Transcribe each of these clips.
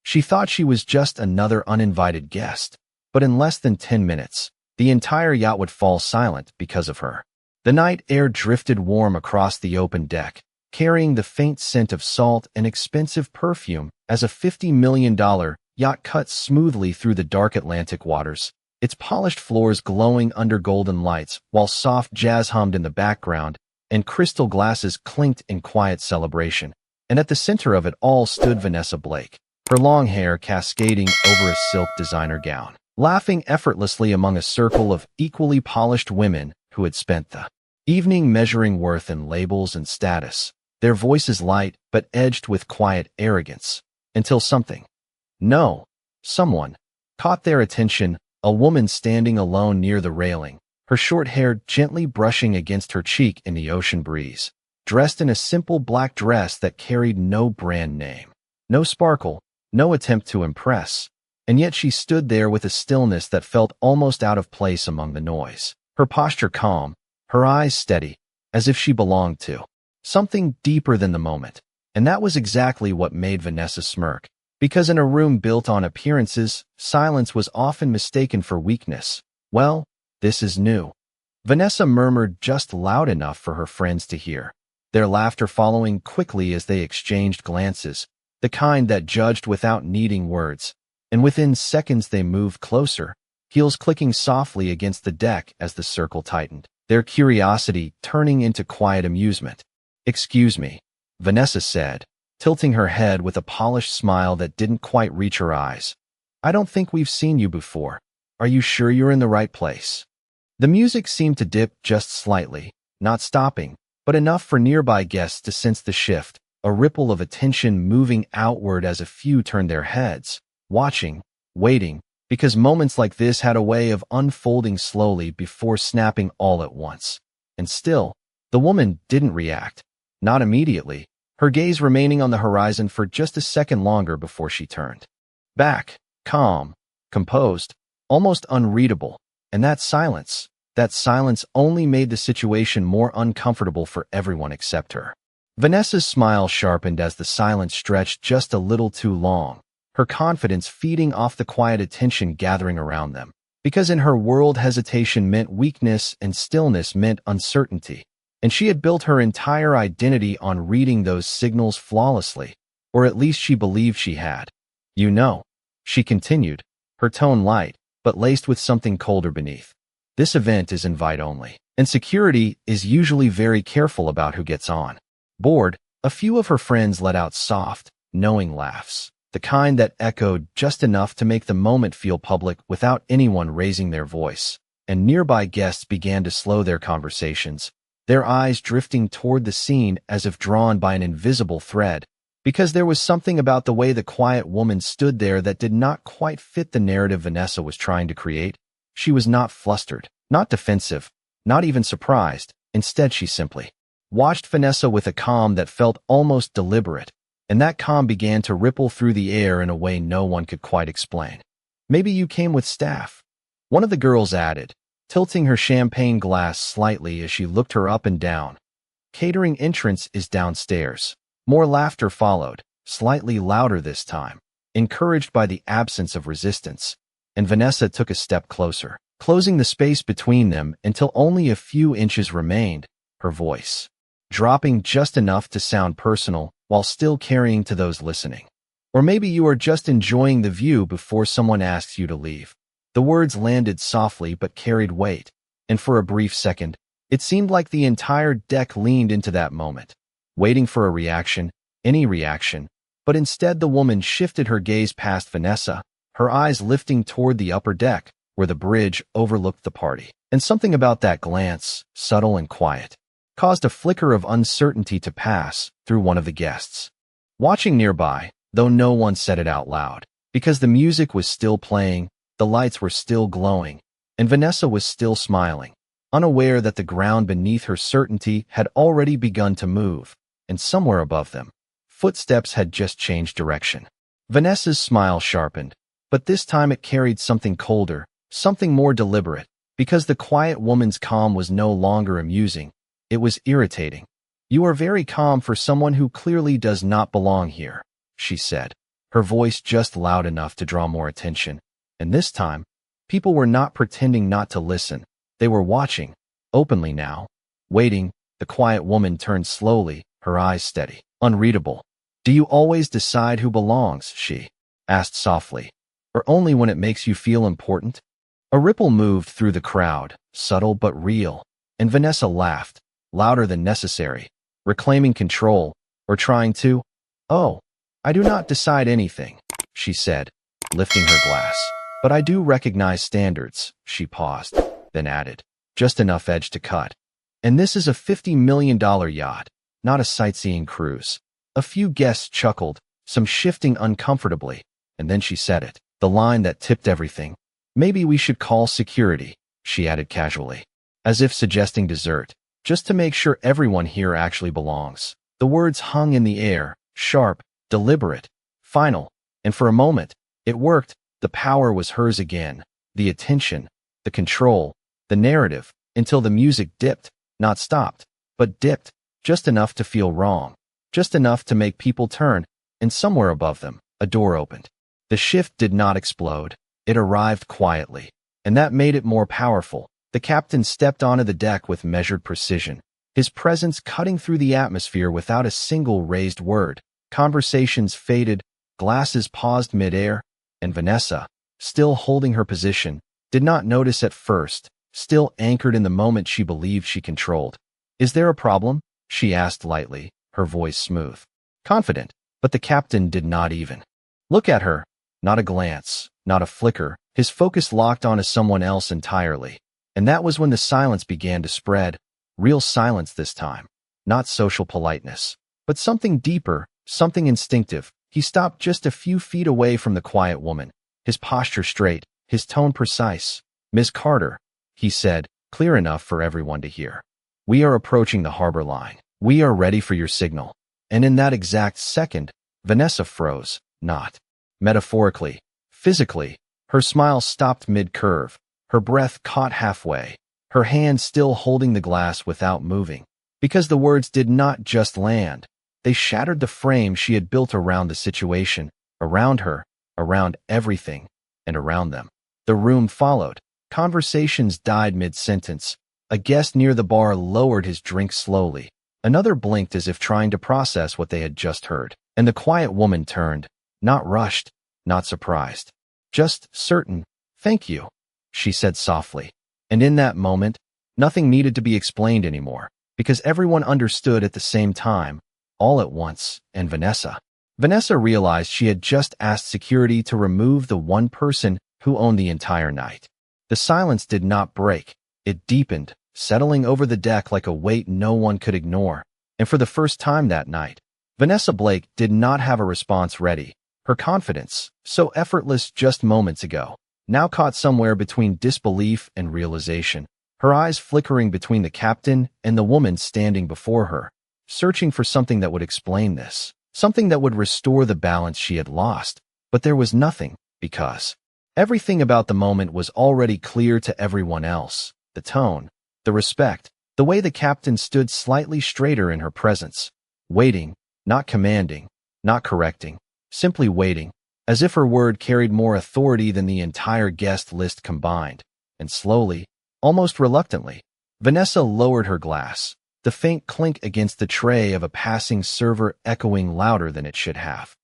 She thought she was just another uninvited guest, but in less than 10 minutes, the entire yacht would fall silent because of her. The night air drifted warm across the open deck, carrying the faint scent of salt and expensive perfume as a $50 million yacht cut smoothly through the dark Atlantic waters, its polished floors glowing under golden lights while soft jazz hummed in the background and crystal glasses clinked in quiet celebration. And at the center of it all stood Vanessa Blake, her long hair cascading over a silk designer gown, laughing effortlessly among a circle of equally polished women who had spent the evening measuring worth in labels and status, their voices light but edged with quiet arrogance, until someone caught their attention, a woman standing alone near the railing, her short hair gently brushing against her cheek in the ocean breeze, dressed in a simple black dress that carried no brand name, no sparkle, no attempt to impress, and yet she stood there with a stillness that felt almost out of place among the noise, her posture calm, her eyes steady, as if she belonged to something deeper than the moment. And that was exactly what made Vanessa smirk, because in a room built on appearances, silence was often mistaken for weakness. "Well, this is new," Vanessa murmured just loud enough for her friends to hear, their laughter following quickly as they exchanged glances, the kind that judged without needing words, and within seconds they moved closer, heels clicking softly against the deck as the circle tightened, their curiosity turning into quiet amusement. "Excuse me," Vanessa said, tilting her head with a polished smile that didn't quite reach her eyes. "I don't think we've seen you before. Are you sure you're in the right place?" The music seemed to dip just slightly, not stopping, but enough for nearby guests to sense the shift, a ripple of attention moving outward as a few turned their heads, watching, waiting, because moments like this had a way of unfolding slowly before snapping all at once. And still, the woman didn't react, not immediately, her gaze remaining on the horizon for just a second longer before she turned back, calm, composed, almost unreadable, and that silence only made the situation more uncomfortable for everyone except her. Vanessa's smile sharpened as the silence stretched just a little too long, her confidence feeding off the quiet attention gathering around them, because in her world hesitation meant weakness and stillness meant uncertainty. And she had built her entire identity on reading those signals flawlessly, or at least she believed she had. "You know," she continued, her tone light, but laced with something colder beneath. "This event is invite only, and security is usually very careful about who gets on board." A few of her friends let out soft, knowing laughs, the kind that echoed just enough to make the moment feel public without anyone raising their voice, and nearby guests began to slow their conversations, their eyes drifting toward the scene as if drawn by an invisible thread, because there was something about the way the quiet woman stood there that did not quite fit the narrative Vanessa was trying to create. She was not flustered, not defensive, not even surprised. Instead, she simply watched Vanessa with a calm that felt almost deliberate, and that calm began to ripple through the air in a way no one could quite explain. "Maybe you came with staff," one of the girls added, tilting her champagne glass slightly as she looked her up and down. "Catering entrance is downstairs." More laughter followed, slightly louder this time, encouraged by the absence of resistance, and Vanessa took a step closer, closing the space between them until only a few inches remained, her voice dropping just enough to sound personal while still carrying to those listening. "Or maybe you are just enjoying the view before someone asks you to leave." The words landed softly but carried weight, and for a brief second, it seemed like the entire deck leaned into that moment, waiting for a reaction, any reaction, but instead the woman shifted her gaze past Vanessa, her eyes lifting toward the upper deck, where the bridge overlooked the party. And something about that glance, subtle and quiet, caused a flicker of uncertainty to pass through one of the guests, watching nearby, though no one said it out loud, because the music was still playing, the lights were still glowing, and Vanessa was still smiling, unaware that the ground beneath her certainty had already begun to move, and somewhere above them, footsteps had just changed direction. Vanessa's smile sharpened, but this time it carried something colder, something more deliberate, because the quiet woman's calm was no longer amusing, it was irritating. "You are very calm for someone who clearly does not belong here," she said, her voice just loud enough to draw more attention. And this time, people were not pretending not to listen. They were watching, openly now. Waiting, the quiet woman turned slowly, her eyes steady, unreadable. "Do you always decide who belongs?" she asked softly. "Or only when it makes you feel important?" A ripple moved through the crowd, subtle but real, and Vanessa laughed, louder than necessary, reclaiming control, or trying to. "Oh, I do not decide anything," she said, lifting her glass. "But I do recognize standards." She paused, then added, "Just enough edge to cut. And this is a $50 million yacht, not a sightseeing cruise." A few guests chuckled, some shifting uncomfortably, and then she said it, the line that tipped everything. "Maybe we should call security," she added casually, as if suggesting dessert, "just to make sure everyone here actually belongs." The words hung in the air, sharp, deliberate, final, and for a moment, it worked. The power was hers again, the attention, the control, the narrative, until the music dipped, not stopped, but dipped, just enough to feel wrong, just enough to make people turn, and somewhere above them, a door opened. The shift did not explode. It arrived quietly, and that made it more powerful. The captain stepped onto the deck with measured precision, his presence cutting through the atmosphere without a single raised word. Conversations faded, glasses paused mid-air, and Vanessa, still holding her position, did not notice at first, still anchored in the moment she believed she controlled. "Is there a problem?" she asked lightly, her voice smooth, confident, but the captain did not even look at her. Not a glance, not a flicker, his focus locked onto someone else entirely. And that was when the silence began to spread, real silence this time, not social politeness, but something deeper, something instinctive. He stopped just a few feet away from the quiet woman, his posture straight, his tone precise. "Miss Carter," he said, clear enough for everyone to hear. "We are approaching the harbor line. We are ready for your signal." And in that exact second, Vanessa froze, not metaphorically, physically. Her smile stopped mid-curve, her breath caught halfway, her hand still holding the glass without moving. Because the words did not just land, they shattered the frame she had built around the situation, around her, around everything, and around them. The room followed. Conversations died mid-sentence. A guest near the bar lowered his drink slowly. Another blinked as if trying to process what they had just heard. And the quiet woman turned, not rushed, not surprised, just certain. "Thank you," she said softly. And in that moment, nothing needed to be explained anymore, because everyone understood at the same time, all at once, and Vanessa realized she had just asked security to remove the one person who owned the entire night. The silence did not break. It deepened, settling over the deck like a weight no one could ignore. And for the first time that night, Vanessa Blake did not have a response ready. Her confidence, so effortless just moments ago, now caught somewhere between disbelief and realization, her eyes flickering between the captain and the woman standing before her, searching for something that would explain this, something that would restore the balance she had lost. But there was nothing, because everything about the moment was already clear to everyone else. The tone, the respect, the way the captain stood slightly straighter in her presence, waiting, not commanding, not correcting, simply waiting, as if her word carried more authority than the entire guest list combined. And slowly, almost reluctantly, Vanessa lowered her glass, the faint clink against the tray of a passing server echoing louder than it should have.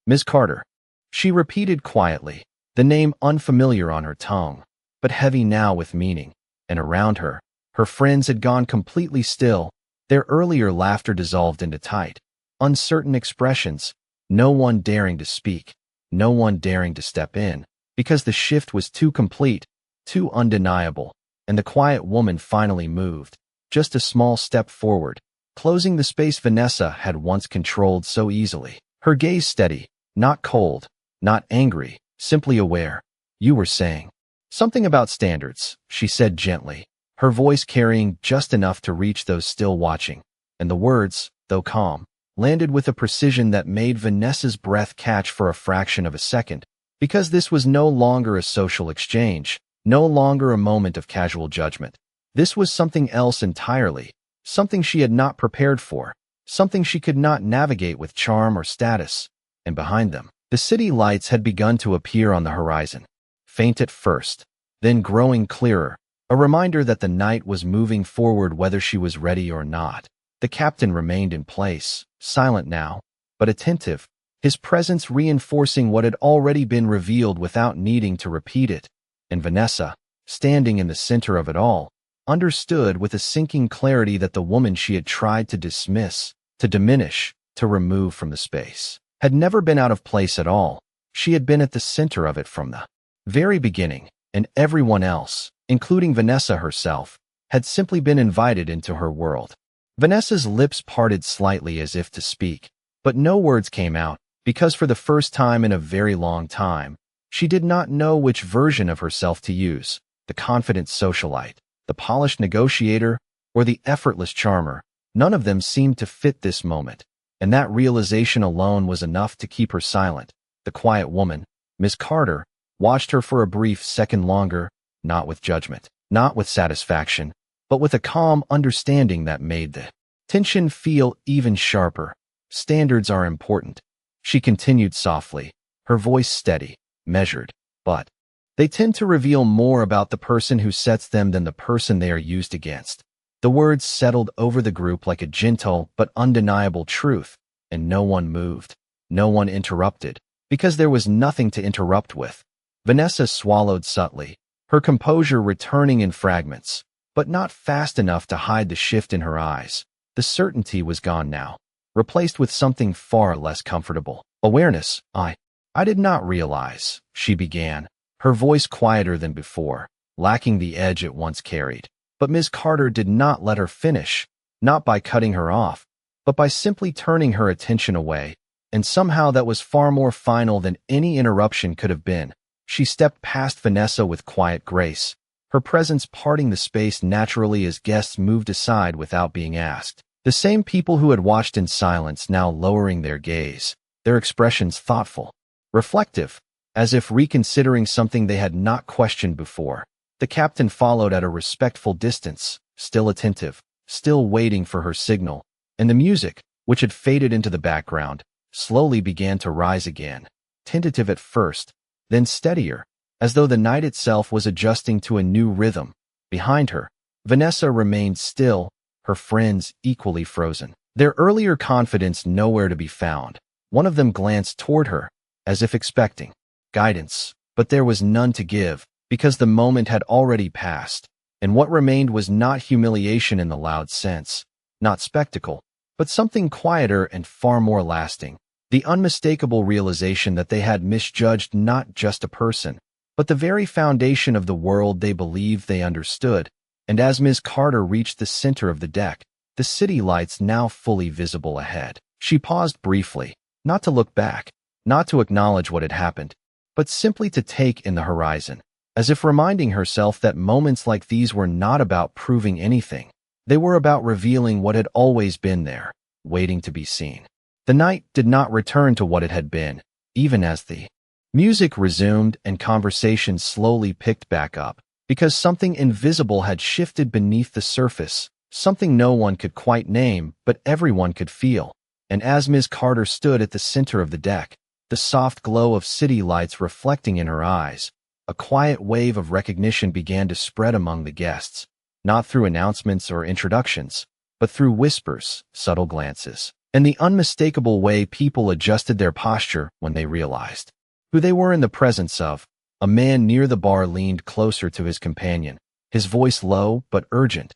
"Miss Carter," she repeated quietly, the name unfamiliar on her tongue, but heavy now with meaning. And around her, her friends had gone completely still, their earlier laughter dissolved into tight, uncertain expressions, no one daring to speak, no one daring to step in, because the shift was too complete, too undeniable. And the quiet woman finally moved, just a small step forward, closing the space Vanessa had once controlled so easily. Her gaze steady, not cold, not angry, simply aware. "You were saying something about standards," she said gently, her voice carrying just enough to reach those still watching. And the words, though calm, landed with a precision that made Vanessa's breath catch for a fraction of a second, because this was no longer a social exchange, no longer a moment of casual judgment. This was something else entirely, something she had not prepared for, something she could not navigate with charm or status. And behind them, The city lights had begun to appear on the horizon, faint at first, then growing clearer, a reminder that the night was moving forward whether she was ready or not. The captain remained in place, silent now, but attentive, his presence reinforcing what had already been revealed without needing to repeat it. And Vanessa, standing in the center of it all, understood with a sinking clarity that the woman she had tried to dismiss, to diminish, to remove from the space, had never been out of place at all. She had been at the center of it from the very beginning, and everyone else, including Vanessa herself, had simply been invited into her world. Vanessa's lips parted slightly as if to speak, but no words came out, because for the first time in a very long time, she did not know which version of herself to use, the confident socialite, the polished negotiator, or the effortless charmer. None of them seemed to fit this moment, and that realization alone was enough to keep her silent. The quiet woman, Miss Carter, watched her for a brief second longer, not with judgment, not with satisfaction, but with a calm understanding that made the tension feel even sharper. Standards are important, she continued softly, her voice steady, measured, but they tend to reveal more about the person who sets them than the person they are used against. The words settled over the group like a gentle but undeniable truth, and no one moved, no one interrupted, because there was nothing to interrupt with. Vanessa swallowed subtly, her composure returning in fragments, but not fast enough to hide the shift in her eyes. The certainty was gone now, replaced with something far less comfortable. Awareness. I did not realize, she began, her voice quieter than before, lacking the edge it once carried. But Ms. Carter did not let her finish, not by cutting her off, but by simply turning her attention away, and somehow that was far more final than any interruption could have been. She stepped past Vanessa with quiet grace, her presence parting the space naturally as guests moved aside without being asked. The same people who had watched in silence now lowering their gaze, their expressions thoughtful, reflective, as if reconsidering something they had not questioned before. The captain followed at a respectful distance, still attentive, still waiting for her signal, and the music, which had faded into the background, slowly began to rise again, tentative at first, then steadier, as though the night itself was adjusting to a new rhythm. Behind her, Vanessa remained still, her friends equally frozen, their earlier confidence nowhere to be found. One of them glanced toward her, as if expecting guidance, but there was none to give, because the moment had already passed, and what remained was not humiliation in the loud sense, not spectacle, but something quieter and far more lasting, the unmistakable realization that they had misjudged not just a person, but the very foundation of the world they believed they understood. And as Ms. Carter reached the center of the deck, the city lights now fully visible ahead, she paused briefly, not to look back, not to acknowledge what had happened, but simply to take in the horizon, as if reminding herself that moments like these were not about proving anything. They were about revealing what had always been there, waiting to be seen. The night did not return to what it had been, even as the music resumed and conversation slowly picked back up, because something invisible had shifted beneath the surface, something no one could quite name, but everyone could feel. And as Ms. Carter stood at the center of the deck, the soft glow of city lights reflecting in her eyes, a quiet wave of recognition began to spread among the guests, not through announcements or introductions, but through whispers, subtle glances, and the unmistakable way people adjusted their posture when they realized who they were in the presence of. A man near the bar leaned closer to his companion, his voice low but urgent.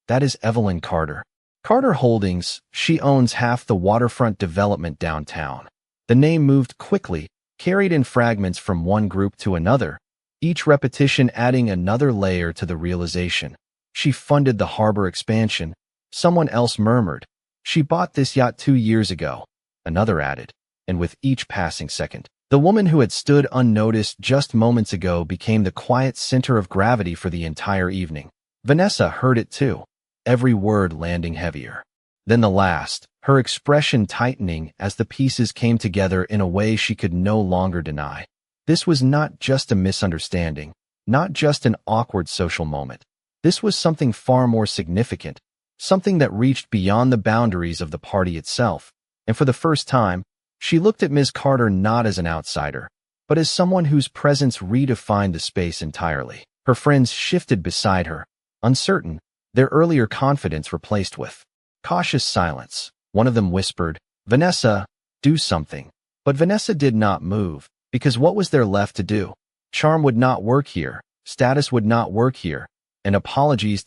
"That is Evelyn Carter. Carter Holdings, she owns half the waterfront development downtown." The name moved quickly, carried in fragments from one group to another, each repetition adding another layer to the realization. "She funded the harbor expansion," someone else murmured. "She bought this yacht 2 years ago," another added, and with each passing second, the woman who had stood unnoticed just moments ago became the quiet center of gravity for the entire evening. Vanessa heard it too, every word landing heavier. Then the last, her expression tightening as the pieces came together in a way she could no longer deny. This was not just a misunderstanding, not just an awkward social moment. This was something far more significant, something that reached beyond the boundaries of the party itself, and for the first time, She looked at Ms. Carter not as an outsider, but as someone whose presence redefined the space entirely. Her friends shifted beside her, uncertain, their earlier confidence replaced with cautious silence. One of them whispered, "Vanessa, do something." But Vanessa did not move, because what was there left to do? Charm would not work here, status would not work here, and apologies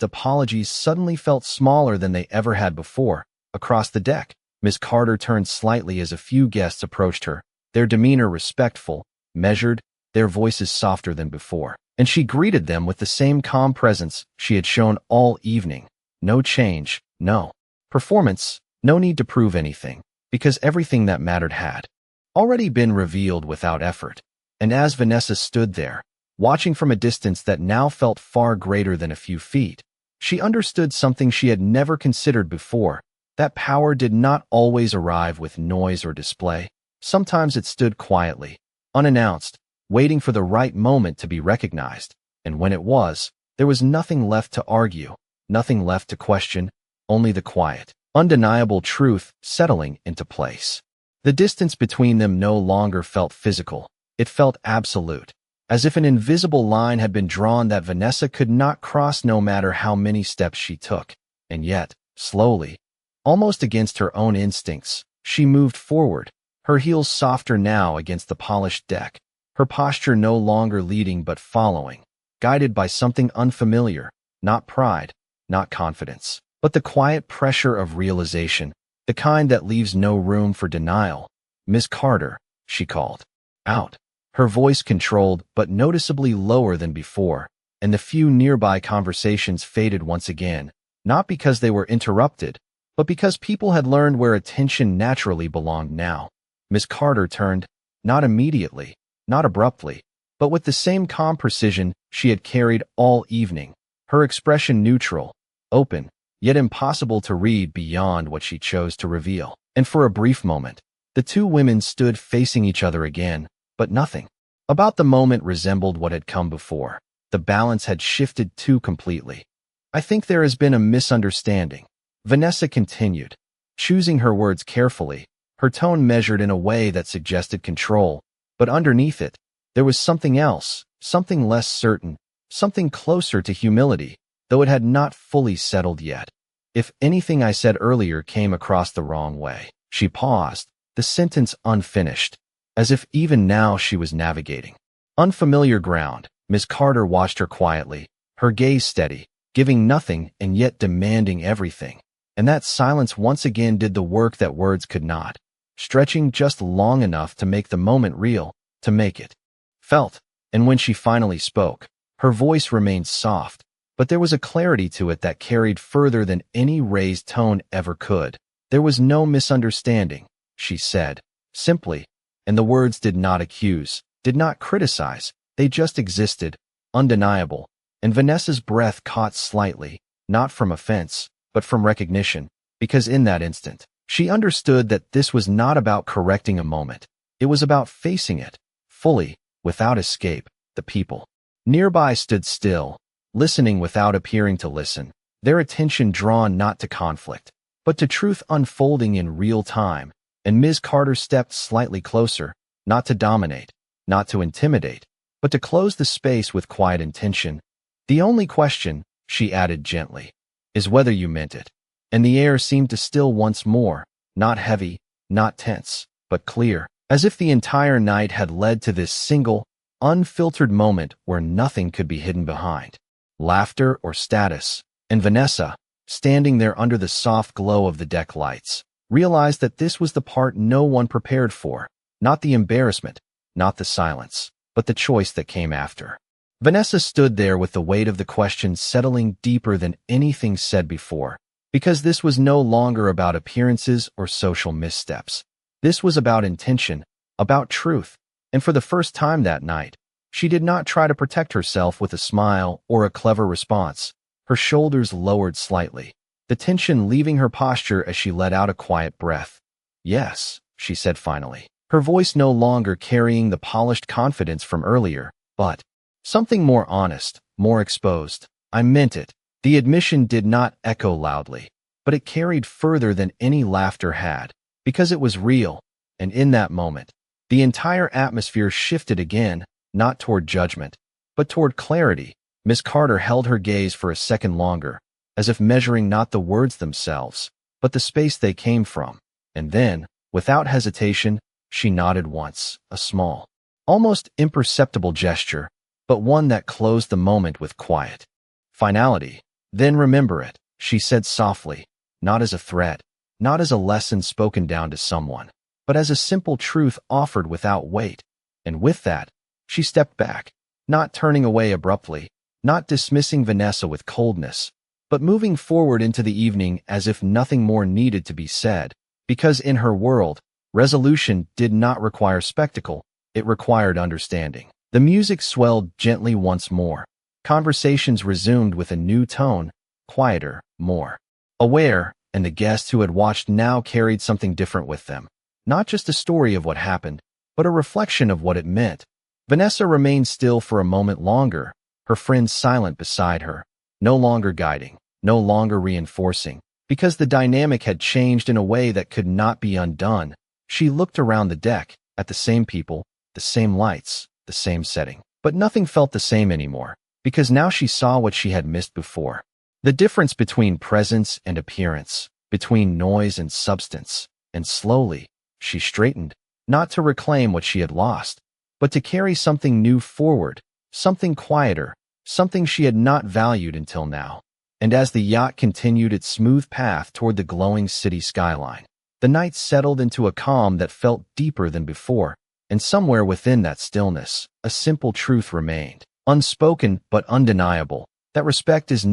suddenly felt smaller than they ever had before. Across the deck, Miss Carter turned slightly as a few guests approached her, their demeanor respectful, measured, their voices softer than before. And she greeted them with the same calm presence she had shown all evening. No change, no performance, no need to prove anything, because everything that mattered had already been revealed without effort. And as Vanessa stood there, watching from a distance that now felt far greater than a few feet, she understood something she had never considered before, that power did not always arrive with noise or display. Sometimes it stood quietly, unannounced, waiting for the right moment to be recognized. And when it was, there was nothing left to argue, nothing left to question, only the quiet, undeniable truth settling into place. The distance between them no longer felt physical. It felt absolute, as if an invisible line had been drawn that Vanessa could not cross no matter how many steps she took. And yet, slowly, almost against her own instincts, she moved forward, her heels softer now against the polished deck, her posture no longer leading but following, guided by something unfamiliar, not pride, not confidence, but the quiet pressure of realization, the kind that leaves no room for denial. "Miss Carter," she called out, her voice controlled but noticeably lower than before, and the few nearby conversations faded once again, not because they were interrupted, but because people had learned where attention naturally belonged now. Miss Carter turned, not immediately, not abruptly, but with the same calm precision she had carried all evening, her expression neutral, open, yet impossible to read beyond what she chose to reveal. And for a brief moment, the two women stood facing each other again, but nothing about the moment resembled what had come before. The balance had shifted too completely. "I think there has been a misunderstanding," Vanessa continued, choosing her words carefully, her tone measured in a way that suggested control, but underneath it, there was something else, something less certain, something closer to humility, though it had not fully settled yet. "If anything I said earlier came across the wrong way." She paused, the sentence unfinished, as if even now she was navigating unfamiliar ground. Miss Carter watched her quietly, her gaze steady, giving nothing and yet demanding everything. And that silence once again did the work that words could not, stretching just long enough to make the moment real, to make it felt. And when she finally spoke, her voice remained soft, but there was a clarity to it that carried further than any raised tone ever could. "There was no misunderstanding," she said, simply, and the words did not accuse, did not criticize, they just existed, undeniable. And Vanessa's breath caught slightly, not from offense, but from recognition, because in that instant, she understood that this was not about correcting a moment. It was about facing it, fully, without escape. The people nearby stood still, listening without appearing to listen, their attention drawn not to conflict, but to truth unfolding in real time. And Ms. Carter stepped slightly closer, not to dominate, not to intimidate, but to close the space with quiet intention. "The only question," she added gently, "is whether you meant it." And the air seemed to still once more, not heavy, not tense, but clear, as if the entire night had led to this single, unfiltered moment where nothing could be hidden behind laughter or status. And Vanessa, standing there under the soft glow of the deck lights, realized that this was the part no one prepared for, not the embarrassment, not the silence, but the choice that came after. Vanessa stood there with the weight of the question settling deeper than anything said before, because this was no longer about appearances or social missteps. This was about intention, about truth, and for the first time that night, she did not try to protect herself with a smile or a clever response. Her shoulders lowered slightly, the tension leaving her posture as she let out a quiet breath. "Yes," she said finally, her voice no longer carrying the polished confidence from earlier, but something more honest, more exposed. "I meant it." The admission did not echo loudly, but it carried further than any laughter had, because it was real, And in that moment, the entire atmosphere shifted again, not toward judgment, but toward clarity. Miss Carter held her gaze for a second longer, as if measuring not the words themselves, but the space they came from. And then, without hesitation, she nodded once, a small, almost imperceptible gesture, but one that closed the moment with quiet finality. Then remember it, she said softly, not as a threat, not as a lesson spoken down to someone, but as a simple truth offered without weight. And with that, she stepped back, not turning away abruptly, not dismissing Vanessa with coldness, but moving forward into the evening as if nothing more needed to be said, because in her world, resolution did not require spectacle, it required understanding. The music swelled gently once more. Conversations resumed with a new tone, quieter, more aware, and the guests who had watched now carried something different with them. Not just a story of what happened, but a reflection of what it meant. Vanessa remained still for a moment longer, her friend silent beside her, no longer guiding, no longer reinforcing, because the dynamic had changed in a way that could not be undone. She looked around the deck, at the same people, the same lights, the same setting. But nothing felt the same anymore, because now she saw what she had missed before. The difference between presence and appearance, between noise and substance. And slowly, she straightened, not to reclaim what she had lost, but to carry something new forward, something quieter, something she had not valued until now. And as the yacht continued its smooth path toward the glowing city skyline, the night settled into a calm that felt deeper than before, and somewhere within that stillness, a simple truth remained, unspoken but undeniable, that respect is